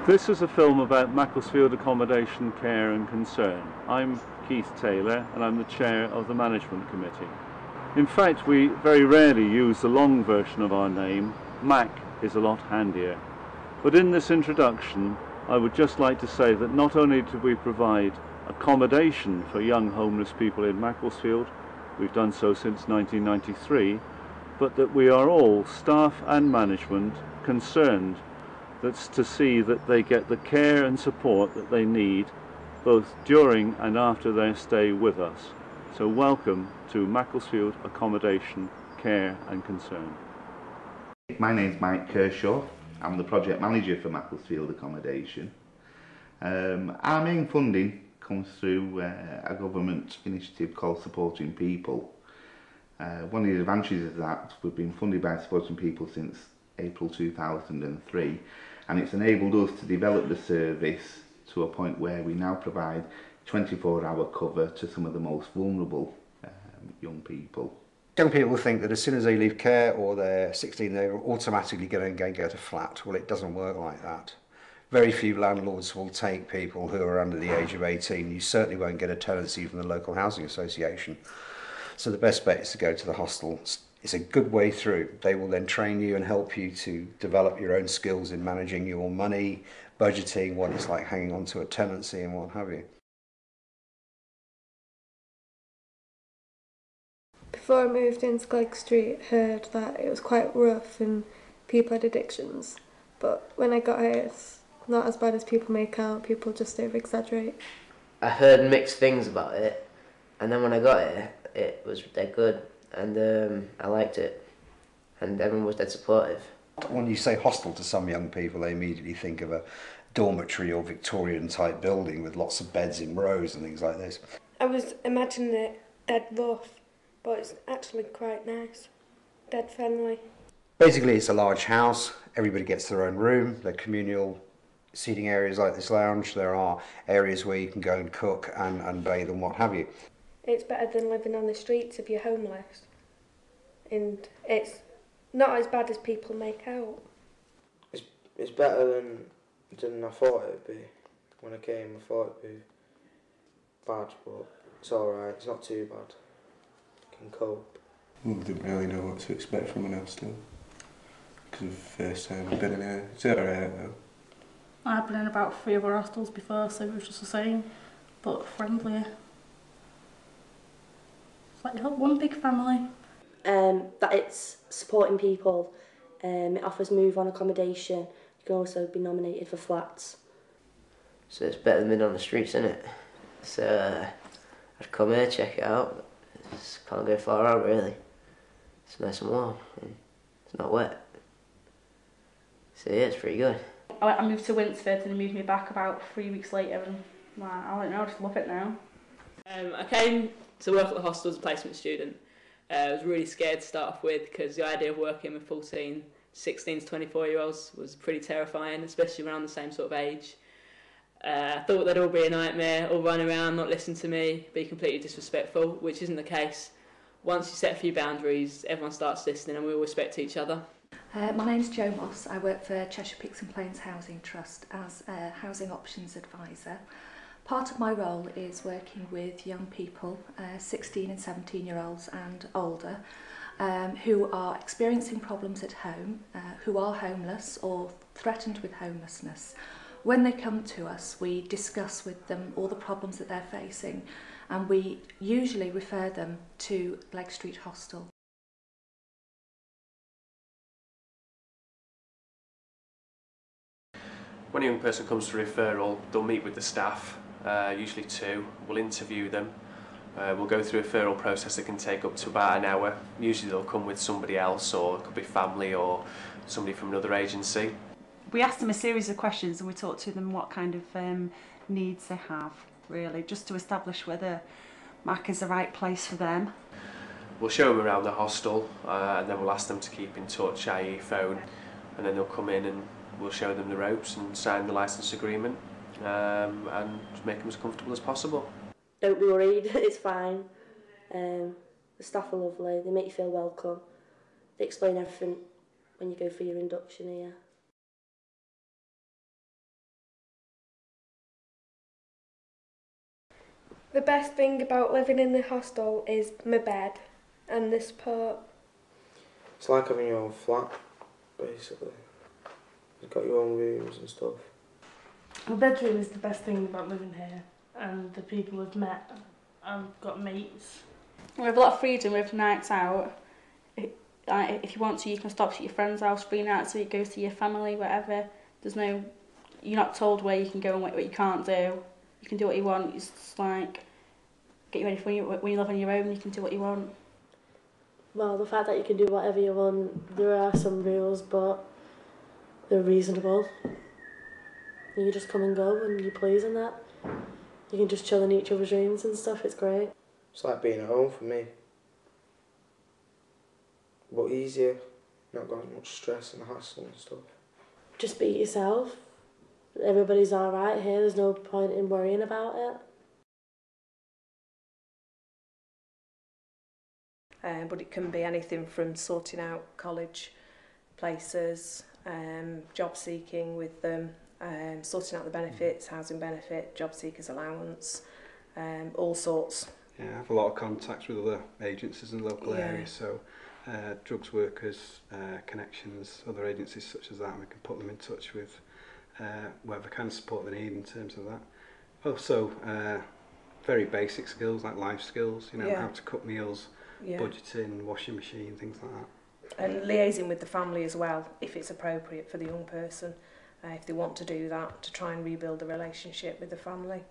This is a film about Macclesfield accommodation, care and concern. I'm Keith Taylor and I'm the chair of the management committee. In fact, we very rarely use the long version of our name. MACC is a lot handier. But in this introduction, I would just like to say that not only do we provide accommodation for young homeless people in Macclesfield, we've done so since 1993, but that we are all, staff and management, concerned that's to see that they get the care and support that they need both during and after their stay with us. So welcome to Macclesfield Accommodation, Care and Concern. My name's Mike Kershaw. I'm the project manager for Macclesfield Accommodation. Our main funding comes through a government initiative called Supporting People. One of the advantages of that, we've been funded by Supporting People since April 2003, and it's enabled us to develop the service to a point where we now provide 24-hour cover to some of the most vulnerable young people. Young people think that as soon as they leave care or they're 16, they're automatically going to get a flat. Well, it doesn't work like that. Very few landlords will take people who are under the age of 18. You certainly won't get a tenancy from the local housing association. So the best bet is to go to the hostel. It's a good way through. They will then train you and help you to develop your own skills in managing your money, budgeting, what it's like hanging on to a tenancy and what have you. Before I moved into Glegg Street, I heard that it was quite rough and people had addictions. But when I got here, it's not as bad as people make out. People just over-exaggerate. I heard mixed things about it, and then when I got here, it was dead good, and I liked it, and everyone was dead supportive. When you say hostel to some young people, they immediately think of a dormitory or Victorian-type building with lots of beds in rows and things like this. I was imagining it dead rough, but it's actually quite nice, dead friendly. Basically, it's a large house. Everybody gets their own room. They're communal seating areas like this lounge. There are areas where you can go and cook and bathe and what have you. It's better than living on the streets if you're homeless, and it's not as bad as people make out. It's better than I thought it would be. When I came, I thought it would be bad, but it's alright, it's not too bad. I can cope. I didn't really know what to expect from an hostel, because of the first time I've been in here. It's alright though. I've been in about 3 other hostels before, so it was just the same, but friendlier. It's like one big family. That it's supporting people, it offers move-on accommodation. You can also be nominated for flats. So it's better than being on the streets, isn't it? So I'd come here, check it out. Just can't go far out really. It's nice and warm, and it's not wet. So yeah, it's pretty good. I moved to Winsford and they moved me back about 3 weeks later, and I don't know, I just love it now. I came to work at the hostel as a placement student. I was really scared to start off with because the idea of working with 16 to 24-year-olds was pretty terrifying, especially around the same sort of age. I thought they'd all be a nightmare, all run around, not listen to me, be completely disrespectful, which isn't the case. Once you set a few boundaries, everyone starts listening and we all respect each other. My name's Jo Moss. I work for Cheshire Peaks and Plains Housing Trust as a Housing Options Advisor. Part of my role is working with young people, 16 and 17-year-olds and older, who are experiencing problems at home, who are homeless or threatened with homelessness. When they come to us, we discuss with them all the problems that they're facing, and we usually refer them to Glegg Street Hostel. When a young person comes for referral, they'll meet with the staff, usually 2. We'll interview them. We'll go through a referral process that can take up to about an hour. Usually they'll come with somebody else, or it could be family or somebody from another agency. We asked them a series of questions and we talked to them what kind of needs they have, really, just to establish whether MACC is the right place for them. We'll show them around the hostel and then we'll ask them to keep in touch, i.e. phone, and then they'll come in and we'll show them the ropes and sign the licence agreement and make them as comfortable as possible. Don't be worried, it's fine. The staff are lovely, they make you feel welcome. They explain everything when you go for your induction here. The best thing about living in the hostel is my bed and the support. It's like having your own flat, basically. You've got your own rooms and stuff. The bedroom is the best thing about living here, and the people we've met. I've got mates. We have a lot of freedom with nights out. If you want to, you can stop at your friend's house 3 nights a week, go to your family, whatever. You're not told where you can go and what you can't do. You can do what you want. It's just like, get you ready for when you live on your own, you can do what you want. Well, the fact that you can do whatever you want, there are some rules, but they're reasonable. You can just come and go when you please and that. You can just chill in each other's rooms and stuff, it's great. It's like being at home for me. But easier, not got as much stress and hassle and stuff. Just be yourself. Everybody's alright here, there's no point in worrying about it. But it can be anything from sorting out college places, job seeking with them, sorting out the benefits, housing benefit, job seekers allowance, all sorts. Yeah, I have a lot of contacts with other agencies in the local area, so drugs workers, connections, other agencies such as that, and we can put them in touch with wherever can support they need in terms of that. Also, very basic skills like life skills, how to cook meals, budgeting, washing machine, things like that. And liaising with the family as well, if it's appropriate for the young person, if they want to do that, to try and rebuild the relationship with the family.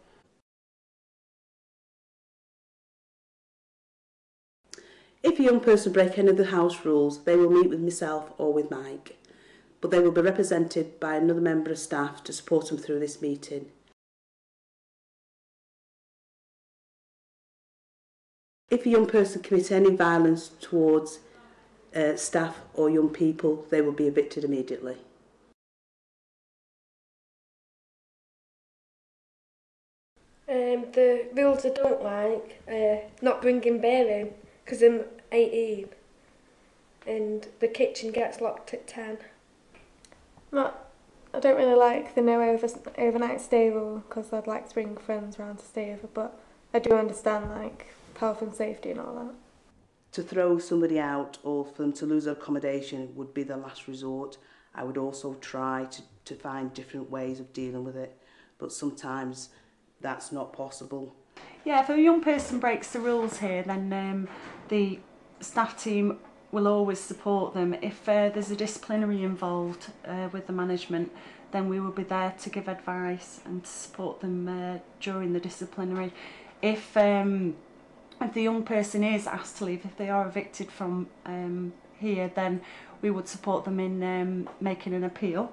If a young person break any of the house rules, they will meet with myself or with Mike, but they will be represented by another member of staff to support them through this meeting. If a young person commits any violence towards staff or young people, they will be evicted immediately. The rules I don't like, not bringing beer in, because I'm 18, and the kitchen gets locked at 10. I don't really like the no overnight stay rule, because I'd like to bring friends round to stay over, but I do understand like health and safety and all that. To throw somebody out or for them to lose their accommodation would be the last resort. I would also try to find different ways of dealing with it, but sometimes that's not possible. Yeah, if a young person breaks the rules here, then the staff team will always support them. If there's a disciplinary involved with the management, then we will be there to give advice and to support them during the disciplinary. If the young person is asked to leave, if they are evicted from here, then we would support them in making an appeal.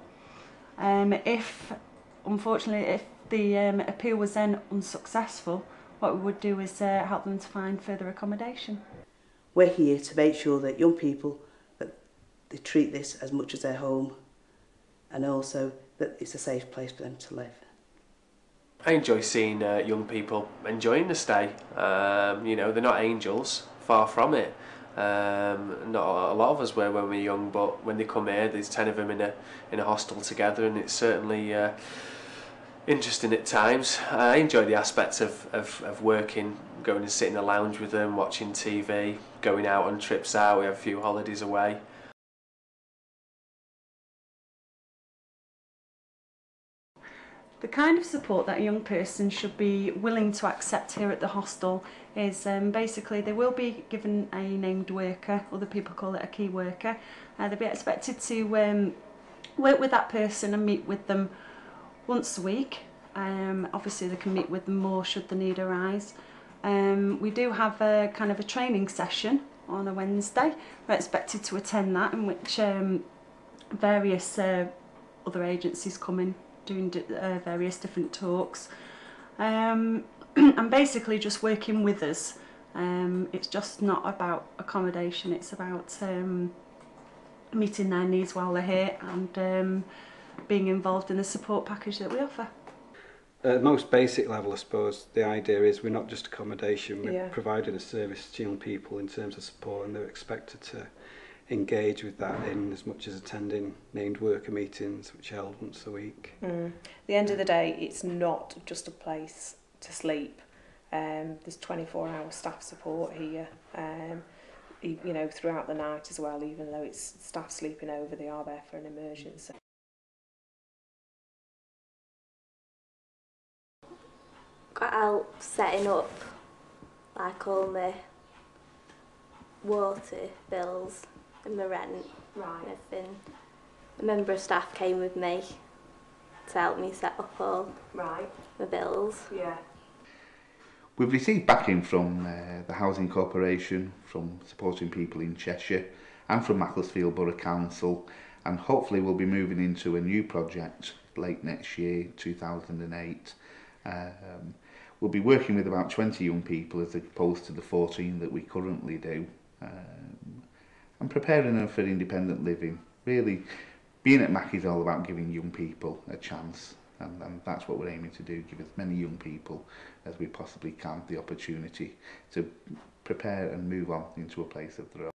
Unfortunately, if the appeal was then unsuccessful, what we would do is help them to find further accommodation. We're here to make sure that young people, that they treat this as much as their home, and also that it's a safe place for them to live. I enjoy seeing young people enjoying the stay. They're not angels, far from it. Not a lot of us were when we were young, but when they come here, there's 10 of them in a hostel together, and it's certainly interesting at times. I enjoy the aspects of working, going and sitting in a lounge with them, watching TV, going out on trips out. We have a few holidays away. The kind of support that a young person should be willing to accept here at the hostel is basically they will be given a named worker, other people call it a key worker. They'll be expected to work with that person and meet with them once a week. Obviously they can meet with them more should the need arise. We do have a kind of a training session on a Wednesday. We're expected to attend that, in which various other agencies come in doing various different talks, and basically just working with us. It's just not about accommodation, it's about meeting their needs while they're here and being involved in the support package that we offer. At the most basic level, I suppose, the idea is we're not just accommodation, we're providing a service to young people in terms of support, and they're expected to engage with that in as much as attending named worker meetings, which are held once a week. At the end of the day, it's not just a place to sleep. There's 24-hour staff support here, you know, throughout the night as well, even though it's staff sleeping over, they are there for an emergency. Got help setting up like all my water bills and my rent and everything. A member of staff came with me to help me set up all my bills. Yeah. We've received backing from the Housing Corporation, from supporting people in Cheshire and from Macclesfield Borough Council, and hopefully we'll be moving into a new project late next year, 2008. We'll be working with about 20 young people as opposed to the 14 that we currently do, and preparing them for independent living. Really, being at MACC is all about giving young people a chance, and that's what we're aiming to do, give as many young people as we possibly can the opportunity to prepare and move on into a place of their own.